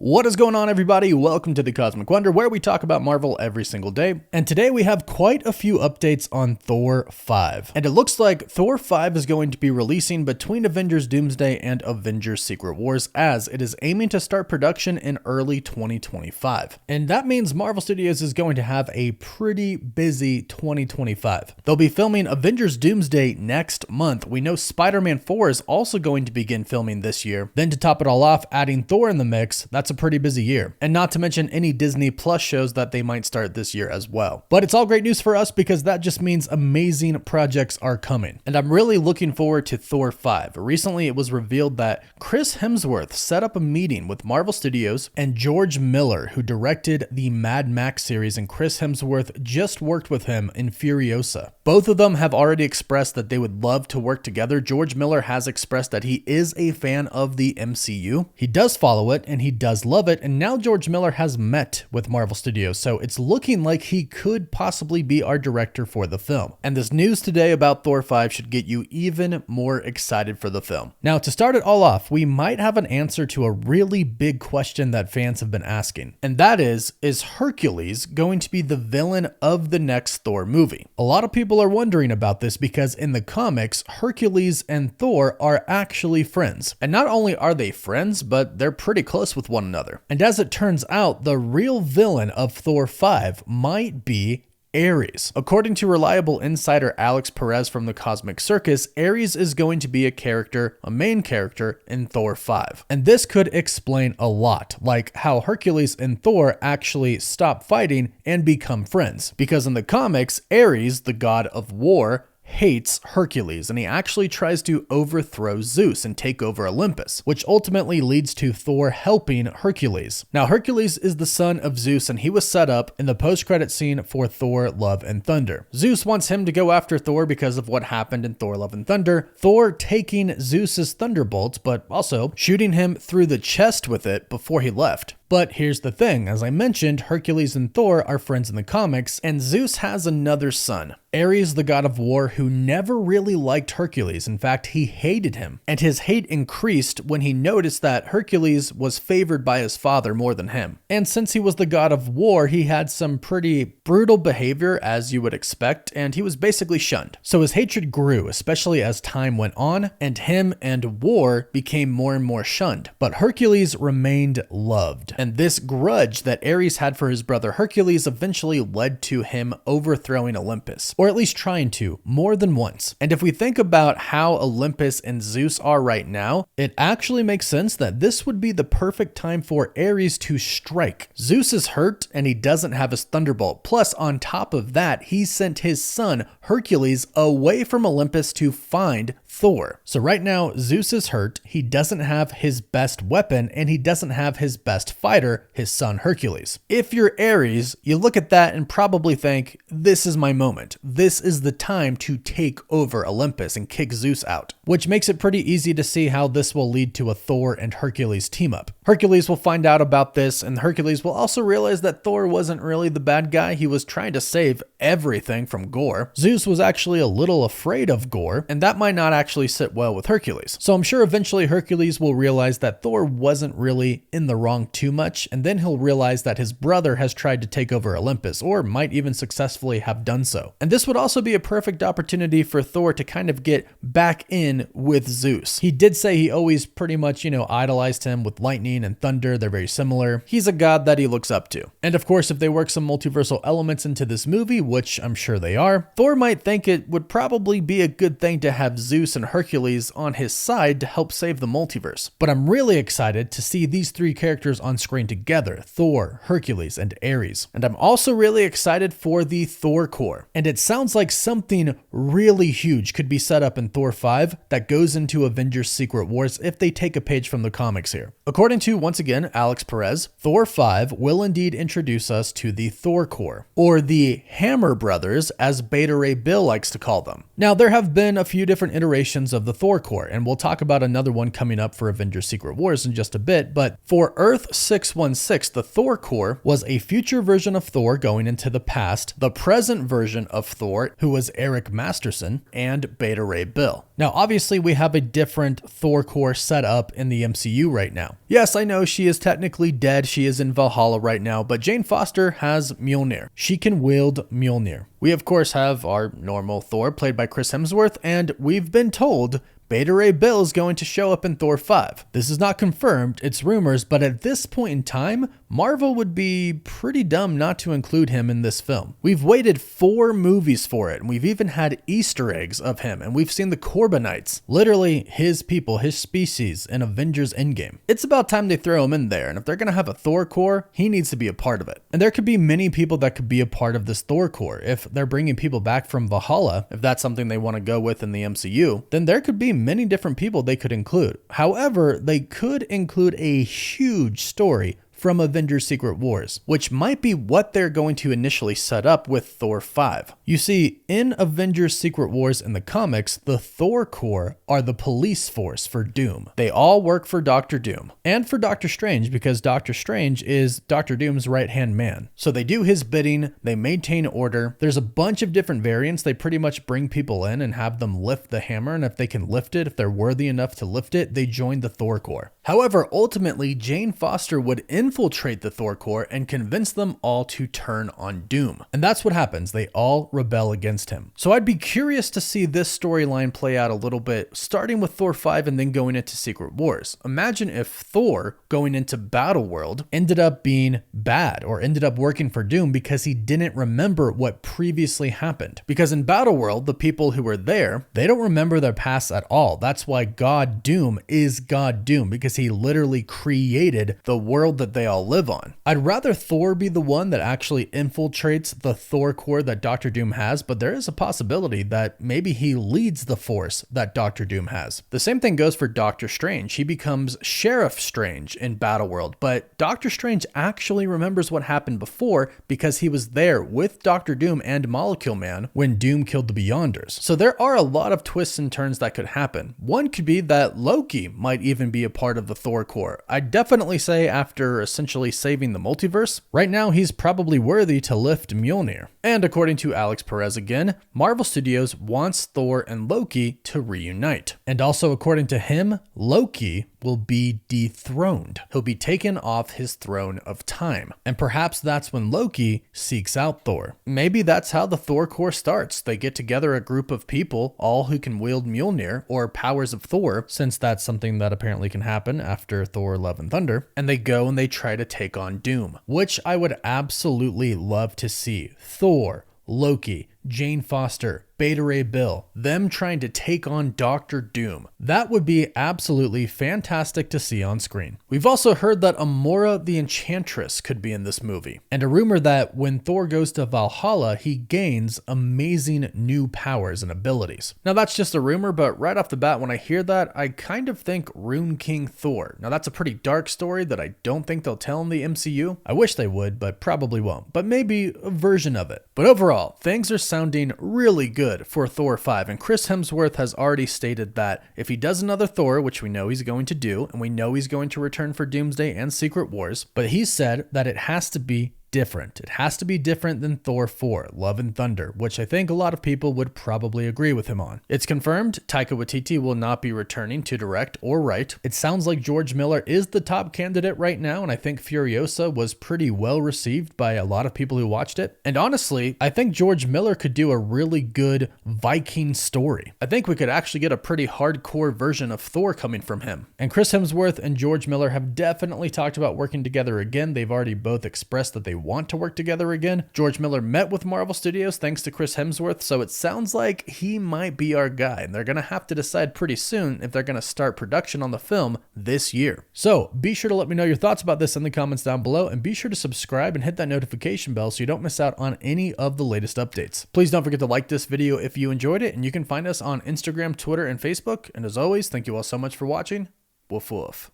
What is going on, everybody? Welcome to the Cosmic Wonder, where we talk about Marvel every single day. And today we have quite a few updates on Thor 5. And it looks like Thor 5 is going to be releasing between Avengers Doomsday and Avengers Secret Wars, as it is aiming to start production in early 2025. And that means Marvel Studios is going to have a pretty busy 2025. They'll be filming Avengers Doomsday next month. We know Spider-Man 4 is also going to begin filming this year. Then to top it all off, adding Thor in the mix, that's a pretty busy year. And not to mention any Disney Plus shows that they might start this year as well. But it's all great news for us because that just means amazing projects are coming. And I'm really looking forward to Thor 5. Recently, it was revealed that Chris Hemsworth set up a meeting with Marvel Studios and George Miller, who directed the Mad Max series, and Chris Hemsworth just worked with him in Furiosa. Both of them have already expressed that they would love to work together. George Miller has expressed that he is a fan of the MCU. He does follow it and he does love it, and now George Miller has met with Marvel Studios, so it's looking like he could possibly be our director for the film. And this news today about Thor 5 should get you even more excited for the film. Now, to start it all off, we might have an answer to a really big question that fans have been asking, and that is Hercules going to be the villain of the next Thor movie? A lot of people are wondering about this because in the comics, Hercules and Thor are actually friends. And not only are they friends, but they're pretty close with one another. And as it turns out, the real villain of Thor 5 might be Aries. According to reliable insider Alex Perez from the Cosmic Circus, Aries is going to be a main character in Thor 5. And this could explain a lot, like how Hercules and Thor actually stop fighting and become friends. Because in the comics, Ares, the god of war, hates Hercules, and he actually tries to overthrow Zeus and take over Olympus, which ultimately leads to Thor helping Hercules. Now, Hercules is the son of Zeus, and he was set up in the post-credit scene for Thor Love and Thunder. Zeus wants him to go after Thor because of what happened in Thor Love and Thunder, Thor taking Zeus's thunderbolts, but also shooting him through the chest with it before he left. But here's the thing, as I mentioned, Hercules and Thor are friends in the comics, and Zeus has another son, Ares, the god of war, who never really liked Hercules. In fact, he hated him, and his hate increased when he noticed that Hercules was favored by his father more than him. And since he was the god of war, he had some pretty brutal behavior, as you would expect, and he was basically shunned. So his hatred grew, especially as time went on, and him and war became more and more shunned. But Hercules remained loved. And this grudge that Ares had for his brother Hercules eventually led to him overthrowing Olympus, or at least trying to, more than once. And if we think about how Olympus and Zeus are right now, it actually makes sense that this would be the perfect time for Ares to strike. Zeus is hurt and he doesn't have his thunderbolt. Plus, on top of that, he sent his son Hercules away from Olympus to find Thor. So right now, Zeus is hurt, he doesn't have his best weapon, and he doesn't have his best fighter, his son Hercules. If you're Ares, you look at that and probably think, this is my moment. This is the time to take over Olympus and kick Zeus out, which makes it pretty easy to see how this will lead to a Thor and Hercules team up. Hercules will find out about this, and Hercules will also realize that Thor wasn't really the bad guy. He was trying to save everything from Gore. Zeus was actually a little afraid of Gore, and that might not actually sit well with Hercules. So I'm sure eventually Hercules will realize that Thor wasn't really in the wrong too much, and then he'll realize that his brother has tried to take over Olympus, or might even successfully have done so. And this would also be a perfect opportunity for Thor to kind of get back in with Zeus. He did say he always pretty much, idolized him with lightning and thunder. They're very similar. He's a god that he looks up to. And of course, if they work some multiversal elements into this movie, which I'm sure they are, Thor might think it would probably be a good thing to have Zeus and Hercules on his side to help save the multiverse. But I'm really excited to see these three characters on screen together, Thor, Hercules, and Ares. And I'm also really excited for the Thor Corps. And it sounds like something really huge could be set up in Thor 5 that goes into Avengers Secret Wars if they take a page from the comics here. According to, once again, Alex Perez, Thor 5 will indeed introduce us to the Thor Corps, or the Hammer Brothers, as Beta Ray Bill likes to call them. Now, there have been a few different iterations iterations of the Thor Corps, and we'll talk about another one coming up for Avengers Secret Wars in just a bit, but for Earth 616, the Thor Corps was a future version of Thor going into the past, the present version of Thor, who was Eric Masterson, and Beta Ray Bill. Now, obviously, we have a different Thor Corps set up in the MCU right now. Yes, I know she is technically dead, she is in Valhalla right now, but Jane Foster has Mjolnir. She can wield Mjolnir. We, of course, have our normal Thor, played by Chris Hemsworth, and we've been told Beta Ray Bill is going to show up in Thor 5. This is not confirmed, it's rumors, but at this point in time, Marvel would be pretty dumb not to include him in this film. We've waited 4 movies for it, and we've even had Easter eggs of him, and we've seen the Corbinites, literally his people, his species, in Avengers Endgame. It's about time they throw him in there, and if they're gonna have a Thor Corps, he needs to be a part of it. And there could be many people that could be a part of this Thor Corps. If they're bringing people back from Valhalla, if that's something they want to go with in the MCU, then there could be many different people they could include. However, they could include a huge story from Avengers Secret Wars, which might be what they're going to initially set up with Thor 5. You see, in Avengers Secret Wars in the comics, the Thor Corps are the police force for Doom. They all work for Doctor Doom and for Doctor Strange, because Doctor Strange is Doctor Doom's right-hand man. So they do his bidding, they maintain order. There's a bunch of different variants. They pretty much bring people in and have them lift the hammer, and if they can lift it, if they're worthy enough to lift it, they join the Thor Corps. However, ultimately, Jane Foster would infiltrate the Thor Corps and convince them all to turn on Doom. And that's what happens. They all rebel against him. So I'd be curious to see this storyline play out a little bit, starting with Thor 5 and then going into Secret Wars. Imagine if Thor, going into Battleworld, ended up being bad or ended up working for Doom because he didn't remember what previously happened. Because in Battleworld, the people who were there, they don't remember their past at all. That's why God Doom is God Doom, because he literally created the world that they all live on. I'd rather Thor be the one that actually infiltrates the Thor Corps that Doctor Doom has, but there is a possibility that maybe he leads the force that Doctor Doom has. The same thing goes for Doctor Strange. He becomes Sheriff Strange in Battleworld, but Doctor Strange actually remembers what happened before because he was there with Doctor Doom and Molecule Man when Doom killed the Beyonders. So there are a lot of twists and turns that could happen. One could be that Loki might even be a part of the Thor Corps. I'd definitely say after essentially saving the multiverse, right now he's probably worthy to lift Mjolnir. And according to Alex Perez again, Marvel Studios wants Thor and Loki to reunite. And also according to him, Loki will be dethroned. He'll be taken off his throne of time. And perhaps that's when Loki seeks out Thor. Maybe that's how the Thor Corps starts. They get together a group of people, all who can wield Mjolnir or powers of Thor, since that's something that apparently can happen after Thor Love and Thunder, and they go and they try to take on Doom, which I would absolutely love to see. Thor, Loki, Jane Foster, Beta Ray Bill, them trying to take on Doctor Doom. That would be absolutely fantastic to see on screen. We've also heard that Amora the Enchantress could be in this movie, and a rumor that when Thor goes to Valhalla, he gains amazing new powers and abilities. Now that's just a rumor, but right off the bat when I hear that, I kind of think Rune King Thor. Now that's a pretty dark story that I don't think they'll tell in the MCU. I wish they would, but probably won't. But maybe a version of it. But overall, things are sounding really good for Thor 5, and Chris Hemsworth has already stated that if he does another Thor, which we know he's going to do, and we know he's going to return for Doomsday and Secret Wars, but he said that it has to be different. It has to be different than Thor 4, Love and Thunder, which I think a lot of people would probably agree with him on. It's confirmed Taika Waititi will not be returning to direct or write. It sounds like George Miller is the top candidate right now, and I think Furiosa was pretty well received by a lot of people who watched it. And honestly, I think George Miller could do a really good Viking story. I think we could actually get a pretty hardcore version of Thor coming from him. And Chris Hemsworth and George Miller have definitely talked about working together again. They've already both expressed that they want to work together again. George Miller met with Marvel Studios thanks to Chris Hemsworth, so it sounds like he might be our guy, and they're gonna have to decide pretty soon if they're gonna start production on the film this year. So be sure to let me know your thoughts about this in the comments down below, and be sure to subscribe and hit that notification bell so you don't miss out on any of the latest updates. Please don't forget to like this video if you enjoyed it, and you can find us on Instagram, Twitter, and Facebook. And as always, thank you all so much for watching. Woof woof.